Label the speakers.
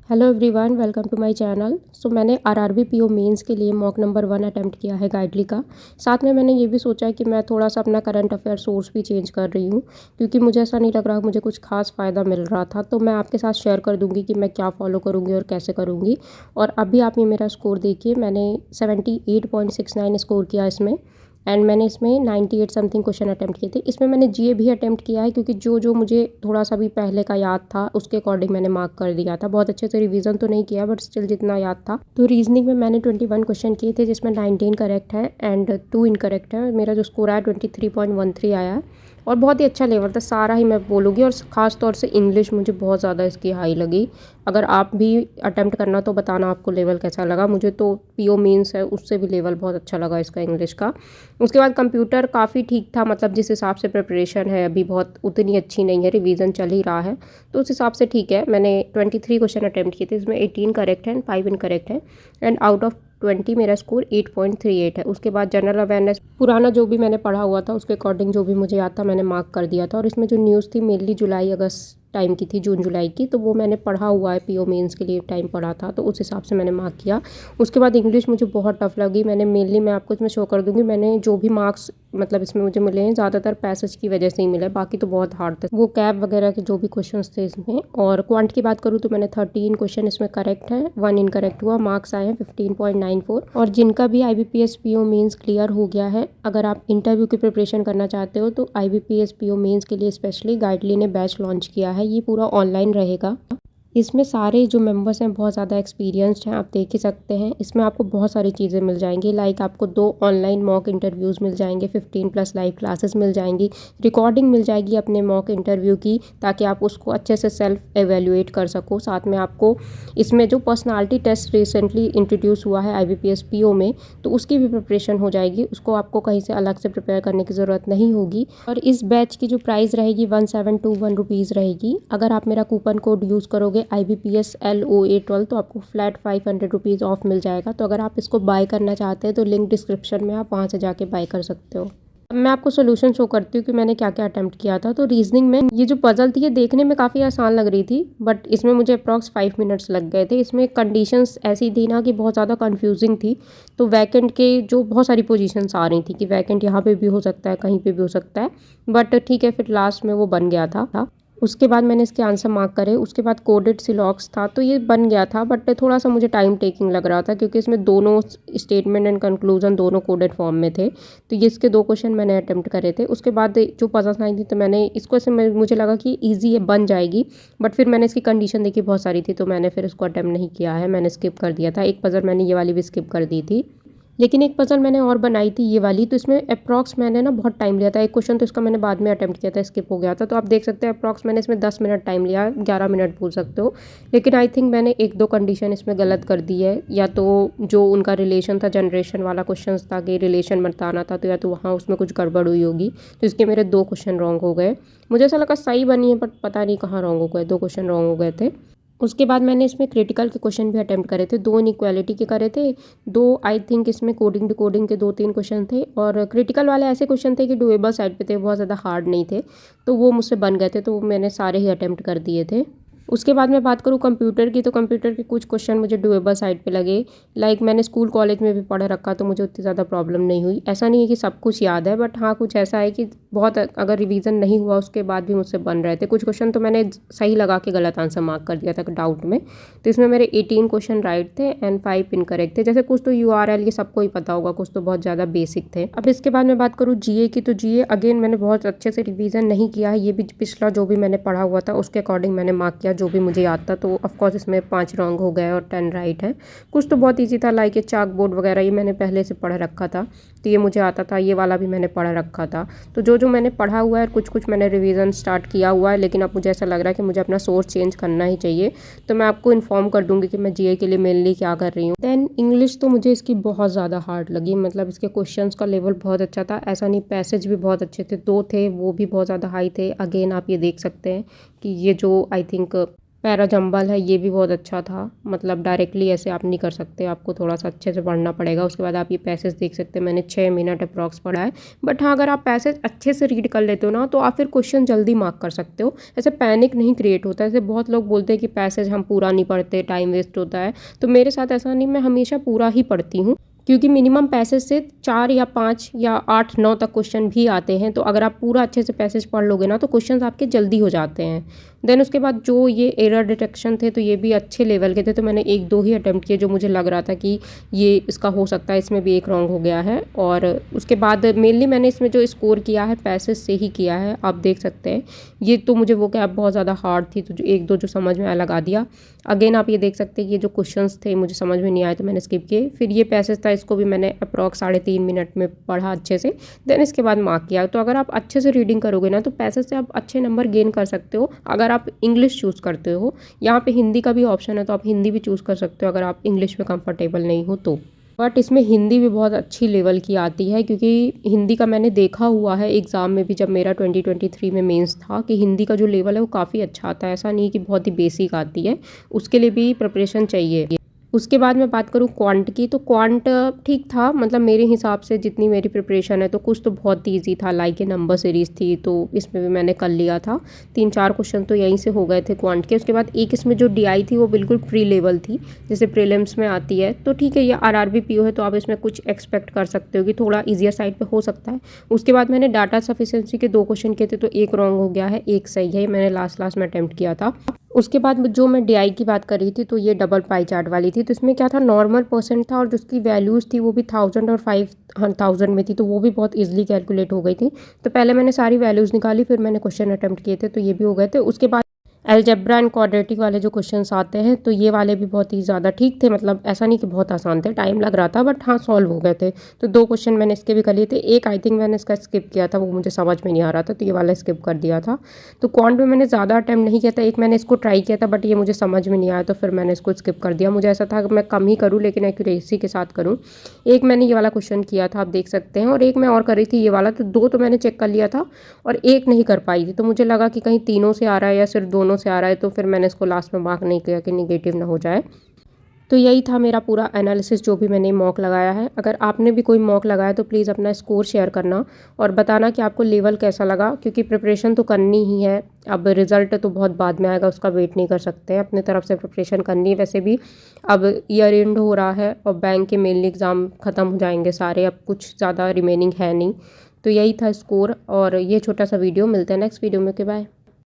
Speaker 1: Hello everyone, welcome to my channel. So मैंने RRB PO mains के लिए mock number 1 attempt किया है गाइडली का। साथ में मैंने ये भी सोचा कि मैं थोड़ा सा अपना करंट अफेयर सोर्स भी चेंज कर रही हूँ, क्योंकि मुझे ऐसा नहीं लग रहा मुझे कुछ खास फ़ायदा मिल रहा था। तो मैं आपके साथ शेयर कर दूँगी कि मैं क्या फ़ॉलो करूँगी और कैसे करूँगी। और अभी आप ये मेरा स्कोर देखिए, मैंने 78.69 स्कोर किया इसमें। एंड मैंने इसमें 98 समथिंग क्वेश्चन अटैम्प्ट किए थे। इसमें मैंने जीए भी अटैम्प्ट किया है, क्योंकि जो जो मुझे थोड़ा सा भी पहले का याद था उसके अकॉर्डिंग मैंने मार्क कर दिया था। बहुत अच्छे से रिवीजन तो नहीं किया, बट स्टिल जितना याद था। तो रीजनिंग में मैंने 21 क्वेश्चन किए थे, जिसमें 19 करेक्ट है एंड 2 इनकरेक्ट है। मेरा जो स्कोर आया 23.13 आया है और बहुत ही अच्छा लेवल था सारा ही मैं बोलूँगी। और ख़ास तौर से इंग्लिश मुझे बहुत ज़्यादा इसकी हाई लगी। अगर आप भी अटेम्प्ट करना तो बताना आपको लेवल कैसा लगा। मुझे तो पीओ मेंस है उससे भी लेवल बहुत अच्छा लगा इसका इंग्लिश का। उसके बाद कंप्यूटर काफ़ी ठीक था, मतलब जिस हिसाब से प्रिपरेशन है अभी बहुत उतनी अच्छी नहीं है, रिवीजन चल ही रहा है, तो उस हिसाब से ठीक है। मैंने 23 क्वेश्चन अटैम्प्ट किए थे, इसमें 18 करेक्ट हैं एंड 5 इनकरेक्ट हैं। एंड आउट ऑफ 20 मेरा स्कोर 8.38 है। उसके बाद जनरल अवेयरनेस पुराना जो भी मैंने पढ़ा हुआ था उसके अकॉर्डिंग जो भी मुझे याद था मैंने मार्क कर दिया था। और इसमें जो न्यूज़ थी मेनली जुलाई अगस्त टाइम की थी, जून जुलाई की, तो वो मैंने पढ़ा हुआ है, पीओ मेंस के लिए टाइम पढ़ा था, तो उस हिसाब से मैंने मार्क किया। उसके बाद इंग्लिश मुझे बहुत टफ लगी। मैं आपको इसमें शो कर दूंगी, मैंने जो भी मार्क्स मतलब इसमें मुझे मिले हैं ज़्यादातर पैसेज की वजह से ही मिले, बाकी तो बहुत हार्ड था वो कैब वगैरह के जो भी क्वेश्चंस थे इसमें। और क्वांट की बात करूँ तो मैंने 13 क्वेश्चन इसमें करेक्ट है, 1 इनकरेक्ट हुआ, मार्क्स आए हैं 15.94। और जिनका भी IBPS पीओ मेंस क्लियर हो गया है, अगर आप इंटरव्यू की प्रिपरेशन करना चाहते हो तो IBPS पीओ मेंस के लिए स्पेशली गाइडली ने बैच लॉन्च किया है। ये पूरा ऑनलाइन रहेगा। इसमें सारे जो मेंबर्स हैं बहुत ज़्यादा एक्सपीरियंस्ड हैं, आप देख ही सकते हैं। इसमें आपको बहुत सारी चीज़ें मिल जाएंगी, लाइक आपको 2 ऑनलाइन मॉक इंटरव्यूज़ मिल जाएंगे, 15+ लाइव क्लासेस मिल जाएंगी, रिकॉर्डिंग मिल जाएगी अपने मॉक इंटरव्यू की, ताकि आप उसको अच्छे से सेल्फ एवेल्यूएट कर सको। साथ में आपको इसमें जो पर्सनालिटी टेस्ट रिसेंटली इंट्रोड्यूस हुआ है IBPS PO में, तो उसकी भी प्रिपरेशन हो जाएगी, उसको आपको कहीं से अलग से प्रिपेयर करने की ज़रूरत नहीं होगी। और इस बैच की जो प्राइस रहेगी 1721 रुपीज़ रहेगी। अगर आप मेरा कूपन कोड यूज़ करोगे IBPS LOA12 तो आपको फ्लैट 500 रुपीज़ ऑफ मिल जाएगा। तो अगर आप इसको बाय करना चाहते हैं तो लिंक डिस्क्रिप्शन में, आप वहाँ से जाके बाय कर सकते हो। अब मैं आपको सोल्यूशन शो करती हूँ कि मैंने क्या क्या अटैम्प्ट किया था। तो रीजनिंग में ये जो पजल थी ये देखने में काफ़ी आसान लग रही थी, बट इसमें मुझे अप्रॉक्स 5 मिनट्स लग गए थे। इसमें कंडीशंस ऐसी थी ना कि बहुत ज़्यादा कंफ्यूजिंग थी। तो वैकेंट के जो बहुत सारी पोजीशंस आ रही थी कि वैकेंट यहाँ पे भी हो सकता है, कहीं पे भी हो सकता है, बट ठीक है, फिर लास्ट में वो बन गया था। उसके बाद मैंने इसके आंसर मार्क करे। उसके बाद कोडेड सिलॉक्स था, तो ये बन गया था, बट थोड़ा सा मुझे टाइम टेकिंग लग रहा था, क्योंकि इसमें दोनों स्टेटमेंट एंड कंक्लूजन दोनों कोडेड फॉर्म में थे। तो ये इसके 2 क्वेश्चन मैंने अटेम्प्ट करे थे। उसके बाद जो पजल्स आई थी तो मैंने इसको ऐसे मुझे लगा कि ईजी है, बन जाएगी, बट फिर मैंने इसकी कंडीशन देखी बहुत सारी थी, तो मैंने फिर इसको अटेम्प्ट नहीं किया है, मैंने स्किप कर दिया था। एक पजल मैंने ये वाली भी स्किप कर दी थी, लेकिन एक पजल मैंने और बनाई थी ये वाली, तो इसमें अप्रॉक्स मैंने ना बहुत टाइम लिया था। एक क्वेश्चन तो इसका मैंने बाद में अटेम्प्ट किया था, स्किप हो गया था, तो आप देख सकते हैं अप्रॉक्स मैंने इसमें 10 मिनट टाइम लिया, 11 मिनट बोल सकते हो। लेकिन आई थिंक मैंने 1-2 कंडीशन इसमें गलत कर दी है, या तो जो उनका रिलेशन था, जनरेशन वाला क्वेश्चन था कि रिलेशन बताना था, तो या तो वहाँ उसमें कुछ गड़बड़ हुई होगी, तो इसके मेरे 2 क्वेश्चन रॉन्ग हो गए। मुझे ऐसा लगा सही बनी है, बट पता नहीं कहाँ रॉन्ग हो गए, 2 क्वेश्चन रॉन्ग हो गए थे। उसके बाद मैंने इसमें क्रिटिकल के क्वेश्चन भी अटेम्प्ट करे थे, 2 इनइक्वालिटी के करे थे, 2 आई थिंक इसमें कोडिंग डिकोडिंग के 2-3 क्वेश्चन थे। और क्रिटिकल वाले ऐसे क्वेश्चन थे कि डुएबल साइड पे थे, बहुत ज़्यादा हार्ड नहीं थे, तो वो मुझसे बन गए थे, तो मैंने सारे ही अटेम्प्ट कर दिए थे। उसके बाद मैं बात करूँ कंप्यूटर की, तो कंप्यूटर के कुछ क्वेश्चन मुझे डुएबल साइड पे लगे। लाइक मैंने स्कूल कॉलेज में भी पढ़ रखा, तो मुझे उतनी ज़्यादा प्रॉब्लम नहीं हुई। ऐसा नहीं है कि सब कुछ याद है, बट हाँ कुछ ऐसा है कि बहुत अगर रिवीजन नहीं हुआ उसके बाद भी मुझसे बन रहे थे। कुछ क्वेश्चन तो मैंने सही लगा के गलत आंसर मार्क कर दिया था डाउट में, तो इसमें मेरे 18 क्वेश्चन राइट थे एंड 5 इनकरेक्ट थे। जैसे कुछ तो URL ये सबको ही पता होगा, कुछ तो बहुत ज़्यादा बेसिक थे। अब इसके बाद मैं बात करूँ GA की, तो GA अगेन मैंने बहुत अच्छे से रिवीजन नहीं किया है, ये भी पिछला जो भी मैंने पढ़ा हुआ था उसके अकॉर्डिंग मैंने मार्क किया जो भी मुझे याद था। तो ऑफकोर्स इसमें 5 रॉन्ग हो गए और 10 राइट है। कुछ तो बहुत ईजी था, लाइक ये चाक बोर्ड वगैरह, ये मैंने पहले से पढ़ रखा था, तो ये मुझे आता था, ये वाला भी मैंने पढ़ रखा था। तो जो जो मैंने पढ़ा हुआ है, कुछ कुछ मैंने रिवीजन स्टार्ट किया हुआ है, लेकिन अब मुझे ऐसा लग रहा है कि मुझे अपना सोर्स चेंज करना ही चाहिए। तो मैं आपको इन्फॉर्म कर दूंगी कि मैं GA के लिए मेनली क्या कर रही हूँ। देन इंग्लिश तो मुझे इसकी बहुत ज़्यादा हार्ड लगी, मतलब इसके क्वेश्चंस का लेवल बहुत अच्छा था, ऐसा नहीं, पैसेज भी बहुत अच्छे थे, 2 थे वो भी बहुत ज़्यादा हाई थे। अगेन आप ये देख सकते हैं कि ये जो आई थिंक पैराजंबल है, ये भी बहुत अच्छा था। मतलब डायरेक्टली ऐसे आप नहीं कर सकते, आपको थोड़ा सा अच्छे से पढ़ना पड़ेगा। उसके बाद आप ये पैसेज देख सकते हैं, मैंने 6 मिनट अप्रॉक्स पढ़ा है। बट हाँ, अगर आप पैसेज अच्छे से रीड कर लेते हो ना, तो आप फिर क्वेश्चन जल्दी मार्क कर सकते हो। ऐसे पैनिक नहीं क्रिएट होता है। ऐसे बहुत लोग बोलते हैं कि पैसेज हम पूरा नहीं पढ़ते, टाइम वेस्ट होता है। तो मेरे साथ ऐसा नहीं, मैं हमेशा पूरा ही पढ़ती हूँ, क्योंकि मिनिमम पैसेज से 4 या 5 या 8 9 तक क्वेश्चन भी आते हैं। तो अगर आप पूरा अच्छे से पैसेज पढ़ लोगे ना, तो क्वेश्चंस आपके जल्दी हो जाते हैं। देन उसके बाद जो ये एरर डिटेक्शन थे, तो ये भी अच्छे लेवल के थे। तो मैंने 1-2 ही अटेम्प्ट किए जो मुझे लग रहा था कि ये इसका हो सकता है, इसमें भी एक रॉन्ग हो गया है। और उसके बाद मेनली मैंने इसमें जो स्कोर किया है पैसेज से ही किया है, आप देख सकते हैं। ये तो मुझे वो क्या बहुत ज़्यादा हार्ड थी, तो जो 1-2 जो समझ में आया लगा दिया। अगेन आप ये देख सकते हैं, ये जो क्वेश्चंस थे मुझे समझ में नहीं आए तो मैंने स्किप किए। फिर ये पैसेज था, इसको भी मैंने अप्रॉक्स 3.5 मिनट में पढ़ा अच्छे से। देन इसके बाद मार्क किया। तो अगर आप अच्छे से रीडिंग करोगे ना, तो पैसेज से आप अच्छे नंबर गेन कर सकते हो। अगर आप इंग्लिश चूज़ करते हो, यहाँ पे हिंदी का भी ऑप्शन है, तो आप हिंदी भी चूज़ कर सकते हो अगर आप इंग्लिश में कंफर्टेबल नहीं हो तो। बट इसमें हिंदी भी बहुत अच्छी लेवल की आती है, क्योंकि हिंदी का मैंने देखा हुआ है एग्ज़ाम में भी, जब मेरा 2023 में मेंस था, कि हिंदी का जो लेवल है वो काफ़ी अच्छा आता है। ऐसा नहीं कि बहुत ही बेसिक आती है, उसके लिए भी प्रिपरेशन चाहिए। उसके बाद मैं बात करूँ क्वांट की, तो क्वांट ठीक था, मतलब मेरे हिसाब से जितनी मेरी प्रिपरेशन है, तो कुछ तो बहुत ईजी था, लाइक ए नंबर सीरीज़ थी, तो इसमें भी मैंने कर लिया था। 3-4 क्वेश्चन तो यहीं से हो गए थे क्वांट के। उसके बाद एक इसमें जो डीआई थी वो बिल्कुल प्री लेवल थी, जैसे प्रीलिम्स में आती है। तो ठीक है, ये आरआरबी पीओ है, तो आप इसमें कुछ एक्सपेक्ट कर सकते हो कि थोड़ा ईजियर साइड पर हो सकता है। उसके बाद मैंने डाटा सफिशिएंसी के 2 क्वेश्चन किए थे, तो एक रॉन्ग हो गया है, एक सही है। मैंने लास्ट में अटैम्प्ट किया था। उसके बाद जो मैं डीआई की बात कर रही थी, तो ये डबल पाई चार्ट वाली थी। तो इसमें क्या था, नॉर्मल परसेंट था और जिसकी वैल्यूज़ थी वो भी 1000 और 5000 में थी, तो वो भी बहुत इजीली कैलकुलेट हो गई थी। तो पहले मैंने सारी वैल्यूज़ निकाली, फिर मैंने क्वेश्चन अटैम्प्ट किए थे, तो ये भी हो गए थे। उसके बाद अलजेब्रा एंड क्वाड्रेटिक वाले जो क्वेश्चंस आते हैं, तो ये वाले भी बहुत ही ज़्यादा ठीक थे। मतलब ऐसा नहीं कि बहुत आसान थे, टाइम लग रहा था, बट हाँ सॉल्व हो गए थे। तो 2 क्वेश्चन मैंने इसके भी कर लिए थे। एक आई थिंक मैंने इसका स्किप किया था, वो मुझे समझ में नहीं आ रहा था, तो ये वाला स्किप कर दिया था। तो क्वांट में मैंने ज़्यादा अटैम्प्ट नहीं किया था, एक मैंने इसको ट्राई किया था, बट ये मुझे समझ में नहीं आया, तो फिर मैंने इसको स्किप कर दिया। मुझे ऐसा था कि मैं कम ही करूँ, लेकिन एक्यूरेसी के साथ करूँ। एक मैंने ये वाला क्वेश्चन किया था, आप देख सकते हैं, और एक मैं और कर रही थी ये वाला। तो 2 तो मैंने चेक कर लिया था और एक नहीं कर पाई थी। तो मुझे लगा कि कहीं तीनों से आ रहा है या सिर्फ दोनों से आ रहा है, तो फिर मैंने इसको लास्ट में मार्क नहीं किया कि निगेटिव ना हो जाए। तो यही था मेरा पूरा एनालिसिस जो भी मैंने मॉक लगाया है। अगर आपने भी कोई मॉक लगाया तो प्लीज़ अपना स्कोर शेयर करना और बताना कि आपको लेवल कैसा लगा, क्योंकि प्रिपरेशन तो करनी ही है। अब रिज़ल्ट तो बहुत बाद में आएगा, उसका वेट नहीं कर सकते हैं, अपनी तरफ से प्रिपरेशन करनी है। वैसे भी अब ईयर एंड हो रहा है और बैंक के मेनली एग्ज़ाम ख़त्म हो जाएंगे सारे, अब कुछ ज़्यादा रिमेनिंग है नहीं। तो यही था स्कोर और ये छोटा सा वीडियो। मिलते हैं नेक्स्ट वीडियो में। के बाय।